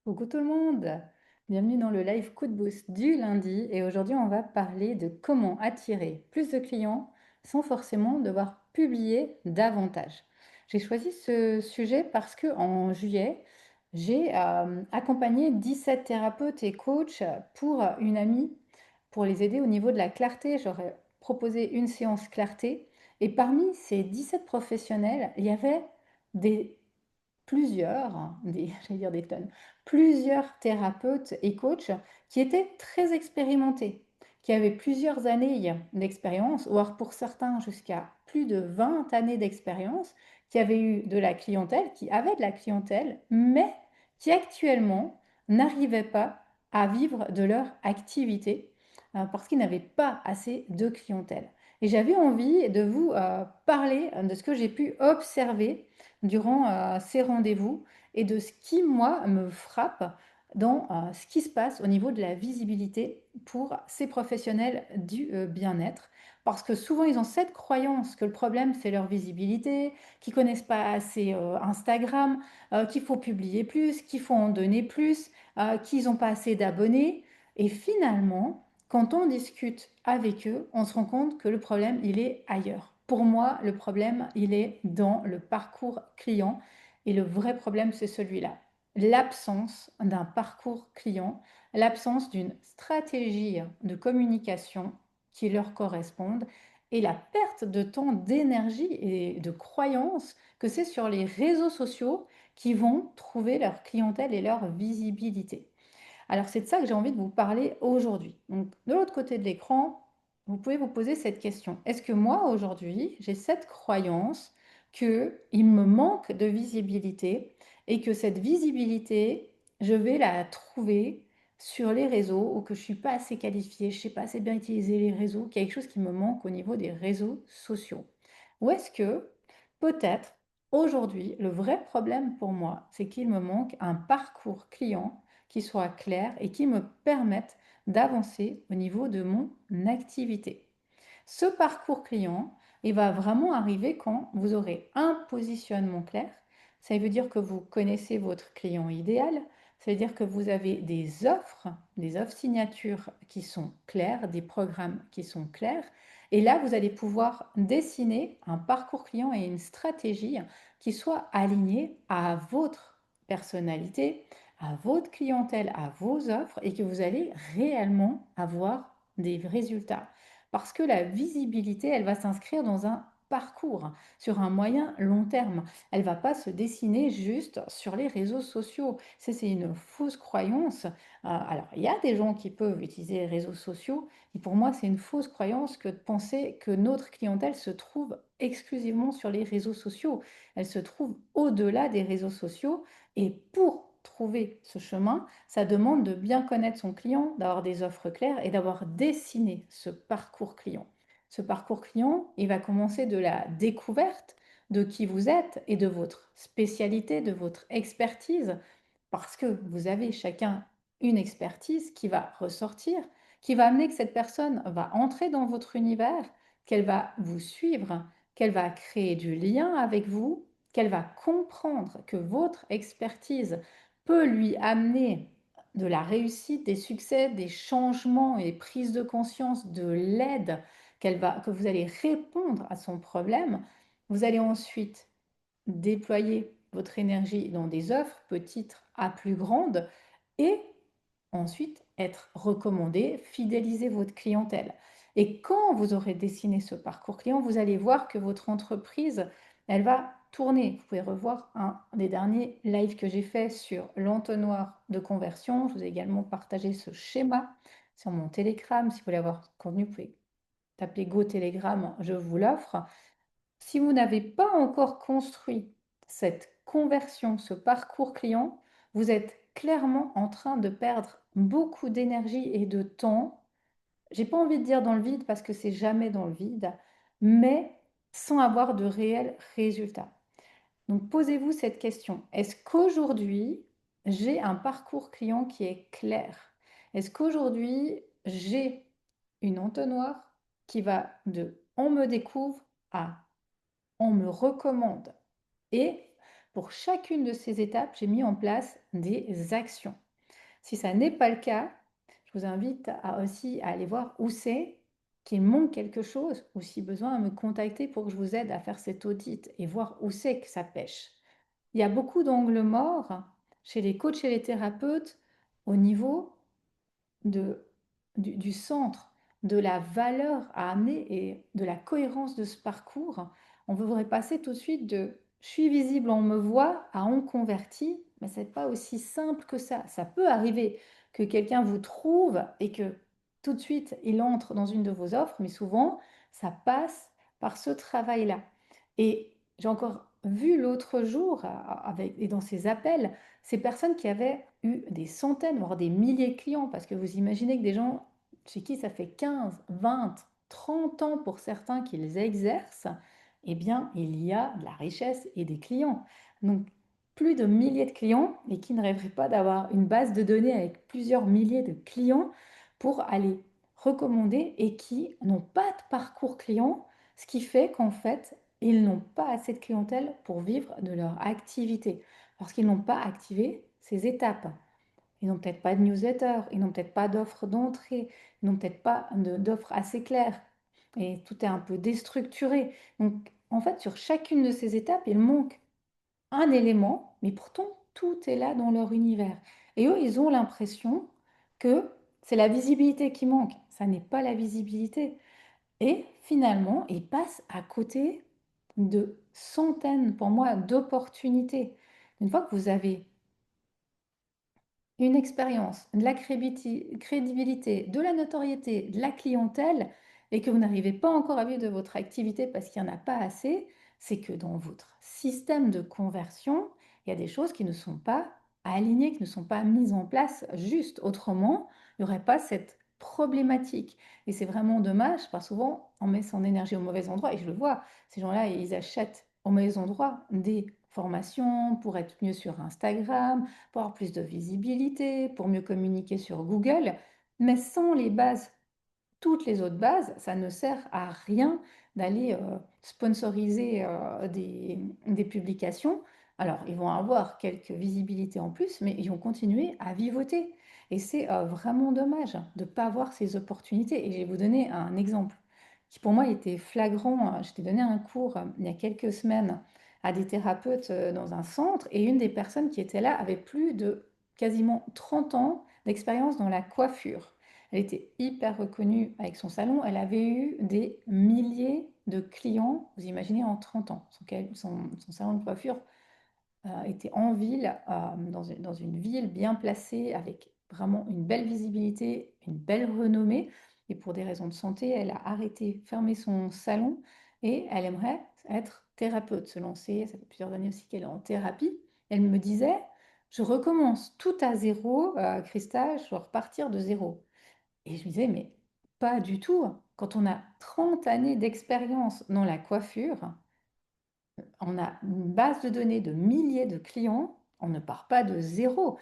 Coucou tout le monde, bienvenue dans le live coup de boost du lundi et aujourd'hui on va parler de comment attirer plus de clients sans forcément devoir publier davantage. J'ai choisi ce sujet parce que en juillet, j'ai accompagné 17 thérapeutes et coachs pour une amie pour les aider au niveau de la clarté. J'aurais proposé une séance clarté et parmi ces 17 professionnels, il y avait des plusieurs, j'allais dire des tonnes, plusieurs thérapeutes et coachs qui étaient très expérimentés, qui avaient plusieurs années d'expérience, voire pour certains jusqu'à plus de 20 années d'expérience, qui avaient eu de la clientèle, qui avaient de la clientèle, mais qui actuellement n'arrivaient pas à vivre de leur activité parce qu'ils n'avaient pas assez de clientèle. Et j'avais envie de vous parler de ce que j'ai pu observer durant ces rendez-vous et de ce qui, moi, me frappe dans ce qui se passe au niveau de la visibilité pour ces professionnels du bien-être. Parce que souvent, ils ont cette croyance que le problème, c'est leur visibilité, qu'ils connaissent pas assez Instagram, qu'il faut publier plus, qu'il faut en donner plus, qu'ils n'ont pas assez d'abonnés. Et finalement, quand on discute avec eux, on se rend compte que le problème, il est ailleurs. Pour moi, le problème, il est dans le parcours client et le vrai problème, c'est celui-là. L'absence d'un parcours client, l'absence d'une stratégie de communication qui leur corresponde et la perte de temps, d'énergie et de croyance que c'est sur les réseaux sociaux qu'ils vont trouver leur clientèle et leur visibilité. Alors c'est de ça que j'ai envie de vous parler aujourd'hui. Donc de l'autre côté de l'écran, vous pouvez vous poser cette question. Est-ce que moi aujourd'hui, j'ai cette croyance qu'il me manque de visibilité et que cette visibilité, je vais la trouver sur les réseaux ou que je ne suis pas assez qualifiée, je ne sais pas assez bien utiliser les réseaux, qu'il y a quelque chose qui me manque au niveau des réseaux sociaux? Ou est-ce que peut-être aujourd'hui, le vrai problème pour moi, c'est qu'il me manque un parcours client qui soit clair et qui me permette d'avancer au niveau de mon activité. Ce parcours client, il va vraiment arriver quand vous aurez un positionnement clair. Ça veut dire que vous connaissez votre client idéal. Ça veut dire que vous avez des offres signatures qui sont claires, des programmes qui sont clairs. Et là, vous allez pouvoir dessiner un parcours client et une stratégie qui soit alignée à votre personnalité, à votre clientèle, à vos offres et que vous allez réellement avoir des résultats. Parce que la visibilité, elle va s'inscrire dans un parcours, sur un moyen long terme. Elle ne va pas se dessiner juste sur les réseaux sociaux. C'est une fausse croyance. Alors, il y a des gens qui peuvent utiliser les réseaux sociaux, et pour moi, c'est une fausse croyance que de penser que notre clientèle se trouve exclusivement sur les réseaux sociaux. Elle se trouve au-delà des réseaux sociaux, et pour trouver ce chemin, ça demande de bien connaître son client, d'avoir des offres claires et d'avoir dessiné ce parcours client. Ce parcours client, il va commencer de la découverte de qui vous êtes et de votre spécialité, de votre expertise, parce que vous avez chacun une expertise qui va ressortir, qui va amener que cette personne va entrer dans votre univers, qu'elle va vous suivre, qu'elle va créer du lien avec vous, qu'elle va comprendre que votre expertise peut lui amener de la réussite, des succès, des changements et prises de conscience, de l'aide que vous allez répondre à son problème, vous allez ensuite déployer votre énergie dans des offres petites à plus grandes et ensuite être recommandé, fidéliser votre clientèle. Et quand vous aurez dessiné ce parcours client, vous allez voir que votre entreprise, elle va tourner. Vous pouvez revoir un des derniers lives que j'ai fait sur l'entonnoir de conversion. Je vous ai également partagé ce schéma sur mon Telegram. Si vous voulez avoir ce contenu, vous pouvez taper Go Telegram, je vous l'offre. Si vous n'avez pas encore construit cette conversion, ce parcours client, vous êtes clairement en train de perdre beaucoup d'énergie et de temps. J'ai pas envie de dire dans le vide parce que c'est jamais dans le vide, mais sans avoir de réels résultats. Donc posez-vous cette question. Est-ce qu'aujourd'hui, j'ai un parcours client qui est clair? Est-ce qu'aujourd'hui, j'ai une entonnoir qui va de on me découvre à on me recommande? Et pour chacune de ces étapes, j'ai mis en place des actions. Si ça n'est pas le cas, je vous invite aussi à aller voir où c'est qu'il manque quelque chose ou si besoin à me contacter pour que je vous aide à faire cet audit et voir où c'est que ça pêche. Il y a beaucoup d'angles morts chez les coachs et les thérapeutes au niveau de, du centre, de la valeur à amener et de la cohérence de ce parcours. On voudrait passer tout de suite de je suis visible, on me voit à on convertit, mais ce n'est pas aussi simple que ça. Ça peut arriver que quelqu'un vous trouve et que tout de suite il entre dans une de vos offres, mais souvent ça passe par ce travail-là. Et j'ai encore vu l'autre jour, et dans ces appels, ces personnes qui avaient eu des centaines, voire des milliers de clients, parce que vous imaginez que des gens chez qui ça fait 15, 20, 30 ans pour certains qu'ils exercent, eh bien, il y a de la richesse et des clients. Donc, plus de milliers de clients et qui ne rêveraient pas d'avoir une base de données avec plusieurs milliers de clients pour aller recommander et qui n'ont pas de parcours client, ce qui fait qu'en fait, ils n'ont pas assez de clientèle pour vivre de leur activité parce qu'ils n'ont pas activé ces étapes. Ils n'ont peut-être pas de newsletter, ils n'ont peut-être pas d'offre d'entrée, ils n'ont peut-être pas d'offre assez claire et tout est un peu déstructuré. Donc, en fait, sur chacune de ces étapes, il manque un élément, mais pourtant, tout est là dans leur univers. Et eux, ils ont l'impression que c'est la visibilité qui manque. Ça n'est pas la visibilité. Et finalement, ils passent à côté de centaines, pour moi, d'opportunités. Une fois que vous avez une expérience, de la crédibilité, de la notoriété, de la clientèle, et que vous n'arrivez pas encore à vivre de votre activité parce qu'il n'y en a pas assez, c'est que dans votre système de conversion, il y a des choses qui ne sont pas alignées, qui ne sont pas mises en place juste. Autrement, il n'y aurait pas cette problématique. Et c'est vraiment dommage, parce que souvent, on met son énergie au mauvais endroit, et je le vois, ces gens-là, ils achètent au mauvais endroit des formations pour être mieux sur Instagram, pour avoir plus de visibilité, pour mieux communiquer sur Google. Mais sans les bases, toutes les autres bases, ça ne sert à rien d'aller sponsoriser des publications. Alors, ils vont avoir quelques visibilités en plus, mais ils vont continuer à vivoter. Et c'est vraiment dommage de ne pas avoir ces opportunités. Et je vais vous donner un exemple qui pour moi était flagrant. Je t'ai donné un cours il y a quelques semaines à des thérapeutes dans un centre et une des personnes qui était là avait plus de quasiment 30 ans d'expérience dans la coiffure. Elle était hyper reconnue avec son salon. Elle avait eu des milliers de clients, vous imaginez, en 30 ans. Son salon de coiffure était en ville, dans une ville bien placée, avec vraiment une belle visibilité, une belle renommée. Et pour des raisons de santé, elle a arrêté, fermé son salon et elle aimerait être thérapeute, se lancer. Ça fait plusieurs années aussi qu'elle est en thérapie. Elle me disait, je recommence tout à zéro, Christa, je dois repartir de zéro. Et je me disais, mais pas du tout. Quand on a 30 années d'expérience dans la coiffure, on a une base de données de milliers de clients, on ne part pas de zéro.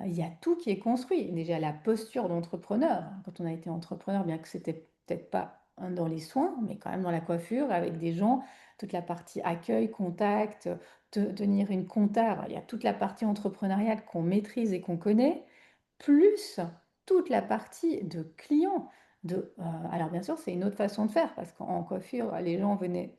Il y a tout qui est construit. Déjà la posture d'entrepreneur, quand on a été entrepreneur, bien que c'était peut-être pas dans les soins, mais quand même dans la coiffure, avec des gens, toute la partie accueil, contact, tenir une compta, il y a toute la partie entrepreneuriale qu'on maîtrise et qu'on connaît, plus toute la partie de clients. Alors bien sûr, c'est une autre façon de faire, parce qu'en coiffure, les gens venaient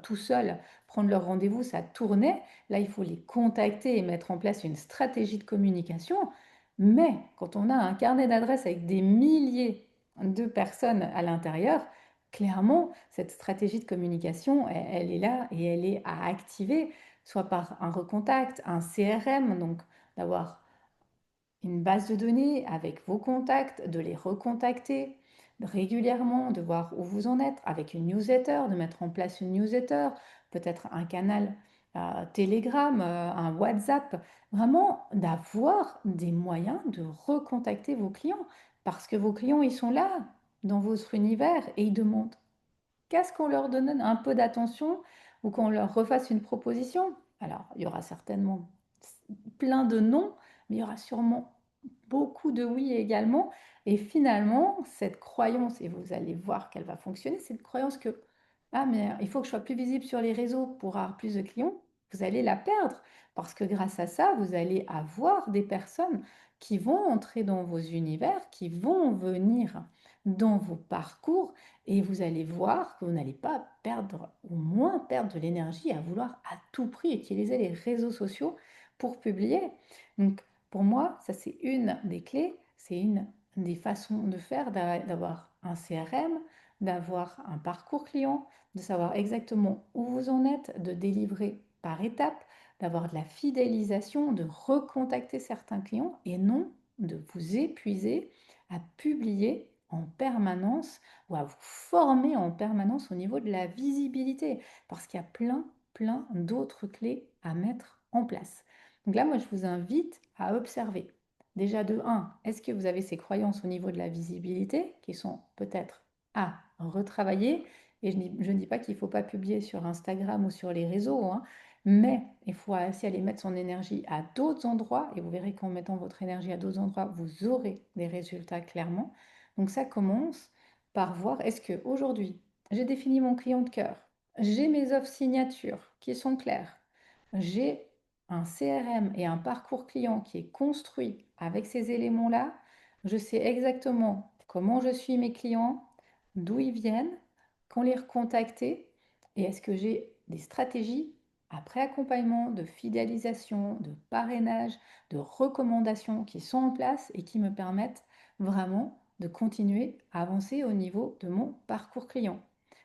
tout seuls prendre leur rendez-vous, ça tournait. Là, il faut les contacter et mettre en place une stratégie de communication. Mais quand on a un carnet d'adresses avec des milliers de personnes à l'intérieur, clairement, cette stratégie de communication, elle est là et elle est à activer, soit par un recontact, un CRM, donc d'avoir une base de données avec vos contacts, de les recontacter régulièrement, de voir où vous en êtes, avec une newsletter, de mettre en place une newsletter, peut-être un canal Telegram, un WhatsApp, vraiment d'avoir des moyens de recontacter vos clients, parce que vos clients, ils sont là, dans votre univers, et ils demandent qu'à ce qu'on leur donne un peu d'attention ou qu'on leur refasse une proposition. Alors, il y aura certainement plein de non, mais il y aura sûrement beaucoup de oui également. Et finalement, cette croyance, et vous allez voir qu'elle va fonctionner, cette croyance que ah, mais il faut que je sois plus visible sur les réseaux pour avoir plus de clients. vous allez la perdre parce que grâce à ça, vous allez avoir des personnes qui vont entrer dans vos univers, qui vont venir dans vos parcours et vous allez voir que vous n'allez pas perdre, ou moins perdre de l'énergie à vouloir à tout prix utiliser les réseaux sociaux pour publier. Donc, pour moi, ça c'est une des clés, c'est une des façons de faire, d'avoir un CRM, d'avoir un parcours client, de savoir exactement où vous en êtes, de délivrer par étapes, d'avoir de la fidélisation, de recontacter certains clients et non de vous épuiser à publier en permanence ou à vous former en permanence au niveau de la visibilité parce qu'il y a plein d'autres clés à mettre en place. Donc là, moi, je vous invite à observer. Déjà de 1, est-ce que vous avez ces croyances au niveau de la visibilité qui sont peut-être à retravailler? Et je ne dis pas qu'il ne faut pas publier sur Instagram ou sur les réseaux, hein, mais il faut aussi aller mettre son énergie à d'autres endroits et vous verrez qu'en mettant votre énergie à d'autres endroits, vous aurez des résultats clairement. Donc ça commence par voir, est-ce que aujourd'hui, j'ai défini mon client de cœur, j'ai mes offres signatures qui sont claires, j'ai un CRM et un parcours client qui est construit avec ces éléments-là, je sais exactement comment je suis mes clients, d'où ils viennent, quand les recontacter, et est-ce que j'ai des stratégies après accompagnement, de fidélisation, de parrainage, de recommandations qui sont en place et qui me permettent vraiment de continuer à avancer au niveau de mon parcours client.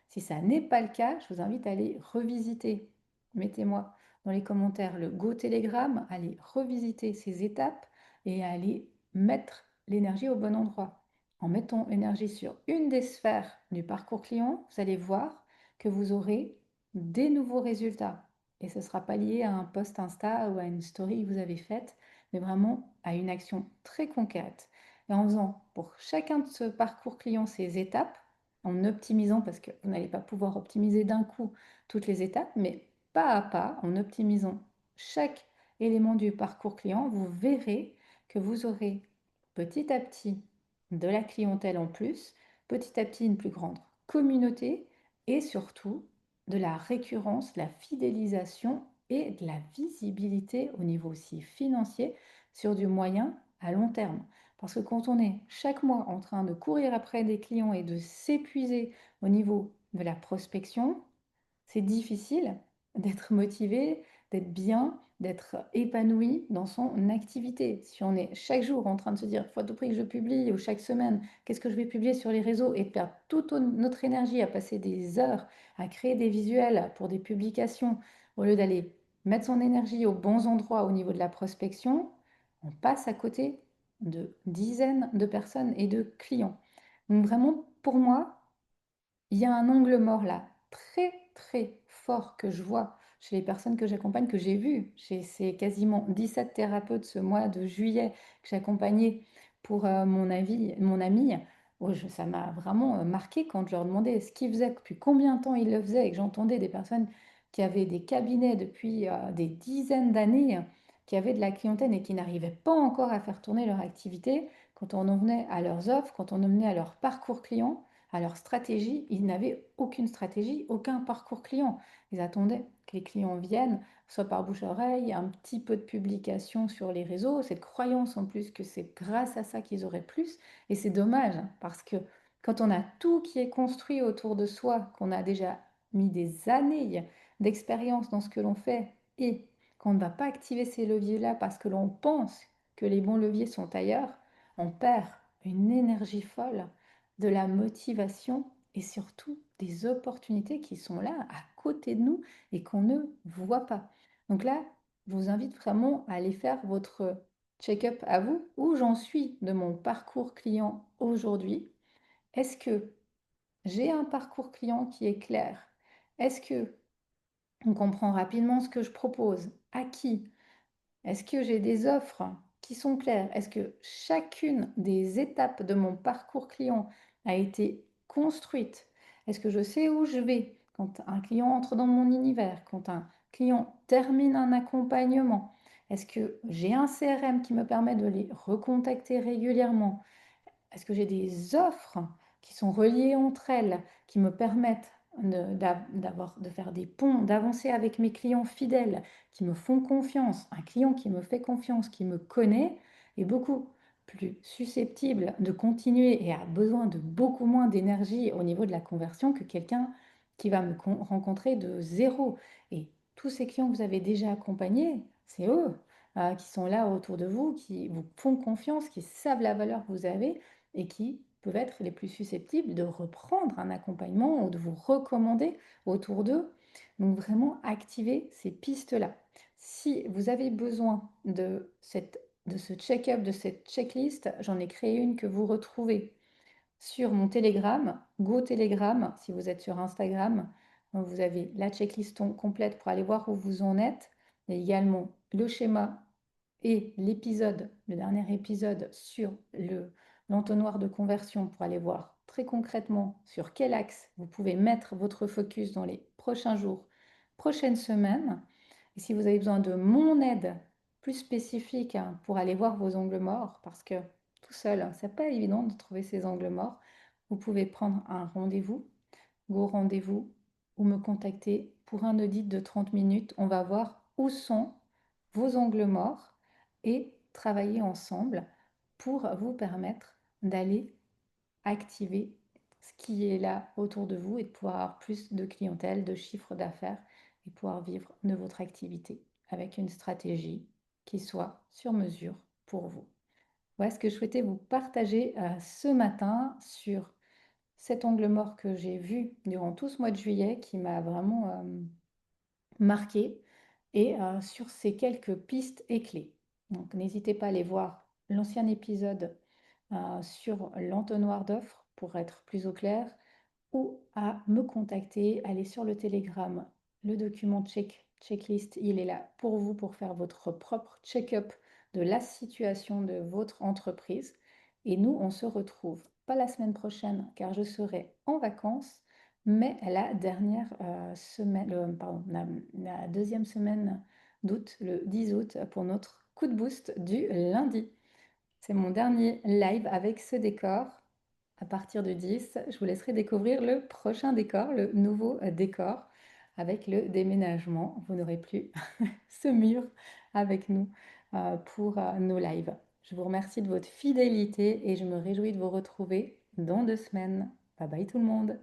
Si ça n'est pas le cas, je vous invite à aller revisiter. Mettez-moi dans les commentaires le Go Telegram, aller revisiter ces étapes et aller mettre l'énergie au bon endroit. En mettant l'énergie sur une des sphères du parcours client, vous allez voir que vous aurez des nouveaux résultats. Et ce ne sera pas lié à un post Insta ou à une story que vous avez faite, mais vraiment à une action très concrète. Et en faisant pour chacun de ce parcours client ces étapes, en optimisant, parce que vous n'allez pas pouvoir optimiser d'un coup toutes les étapes, mais pas à pas, en optimisant chaque élément du parcours client, vous verrez que vous aurez petit à petit de la clientèle en plus, petit à petit une plus grande communauté et surtout de la récurrence, de la fidélisation et de la visibilité au niveau aussi financier sur du moyen à long terme. Parce que quand on est chaque mois en train de courir après des clients et de s'épuiser au niveau de la prospection, c'est difficile d'être motivé, d'être bien, d'être épanoui dans son activité. Si on est chaque jour en train de se dire, il faut à tout prix que je publie, ou chaque semaine, qu'est-ce que je vais publier sur les réseaux, et de perdre toute notre énergie à passer des heures à créer des visuels pour des publications, au lieu d'aller mettre son énergie aux bons endroits au niveau de la prospection, on passe à côté de dizaines de personnes et de clients. Donc vraiment, pour moi, il y a un angle mort là, très fort que je vois chez les personnes que j'accompagne, que j'ai vu chez ces quasiment 17 thérapeutes ce mois de juillet que j'ai accompagné pour mon ami. Oh, ça m'a vraiment marqué quand je leur demandais ce qu'ils faisaient, depuis combien de temps ils le faisaient, et que j'entendais des personnes qui avaient des cabinets depuis des dizaines d'années, qui avaient de la clientèle et qui n'arrivaient pas encore à faire tourner leur activité. Quand on en venait à leurs offres, quand on en venait à leur parcours client, à leur stratégie, ils n'avaient aucune stratégie, aucun parcours client. Ils attendaient que les clients viennent, soit par bouche à oreille, un petit peu de publication sur les réseaux, cette croyance en plus que c'est grâce à ça qu'ils auraient plus. Et c'est dommage, hein, parce que quand on a tout qui est construit autour de soi, qu'on a déjà mis des années d'expérience dans ce que l'on fait, et qu'on ne va pas activer ces leviers-là parce que l'on pense que les bons leviers sont ailleurs, on perd une énergie folle, de la motivation et surtout des opportunités qui sont là à côté de nous et qu'on ne voit pas. Donc là, je vous invite vraiment à aller faire votre check-up à vous. Où j'en suis de mon parcours client aujourd'hui? Est-ce que j'ai un parcours client qui est clair? Est-ce que on comprend rapidement ce que je propose? À qui? Est-ce que j'ai des offres qui sont claires? Est-ce que chacune des étapes de mon parcours client a été construite? Est-ce que je sais où je vais quand un client entre dans mon univers, quand un client termine un accompagnement? Est-ce que j'ai un CRM qui me permet de les recontacter régulièrement? Est-ce que j'ai des offres qui sont reliées entre elles, qui me permettent de faire des ponts, d'avancer avec mes clients fidèles qui me font confiance. Un client qui me fait confiance, qui me connaît, est beaucoup plus susceptible de continuer et a besoin de beaucoup moins d'énergie au niveau de la conversion que quelqu'un qui va me rencontrer de zéro. Et tous ces clients que vous avez déjà accompagnés, c'est eux qui sont là autour de vous, qui vous font confiance, qui savent la valeur que vous avez et qui peuvent être les plus susceptibles de reprendre un accompagnement ou de vous recommander autour d'eux. Donc vraiment activer ces pistes-là. Si vous avez besoin de ce check-up, de cette checklist, j'en ai créé une que vous retrouvez sur mon Telegram, Go Telegram. Si vous êtes sur Instagram, vous avez la checklist complète pour aller voir où vous en êtes. Il y a également le schéma et l'épisode, le dernier épisode sur l'entonnoir de conversion pour aller voir très concrètement sur quel axe vous pouvez mettre votre focus dans les prochains jours, prochaines semaines. Et si vous avez besoin de mon aide plus spécifique pour aller voir vos angles morts, parce que tout seul, c'est pas évident de trouver ces angles morts, vous pouvez prendre un rendez-vous, Go rendez-vous, ou me contacter pour un audit de 30 minutes. On va voir où sont vos angles morts et travailler ensemble pour vous permettre d'aller activer ce qui est là autour de vous et de pouvoir avoir plus de clientèle, de chiffre d'affaires et pouvoir vivre de votre activité avec une stratégie qui soit sur mesure pour vous. Voilà ce que je souhaitais vous partager ce matin sur cet angle mort que j'ai vu durant tout ce mois de juillet qui m'a vraiment marqué et sur ces quelques pistes et clés. Donc n'hésitez pas à aller voir l'ancien épisode sur l'entonnoir d'offres pour être plus au clair ou à me contacter, aller sur le Telegram, le document checklist, il est là pour vous pour faire votre propre check-up de la situation de votre entreprise. Et nous, on se retrouve pas la semaine prochaine car je serai en vacances, mais la dernière semaine, pardon, la deuxième semaine d'août, le 10 août, pour notre coup de boost du lundi. C'est mon dernier live avec ce décor. À partir de 10, je vous laisserai découvrir le prochain décor, le nouveau décor avec le déménagement. Vous n'aurez plus ce mur avec nous pour nos lives. Je vous remercie de votre fidélité et je me réjouis de vous retrouver dans 2 semaines. Bye bye tout le monde.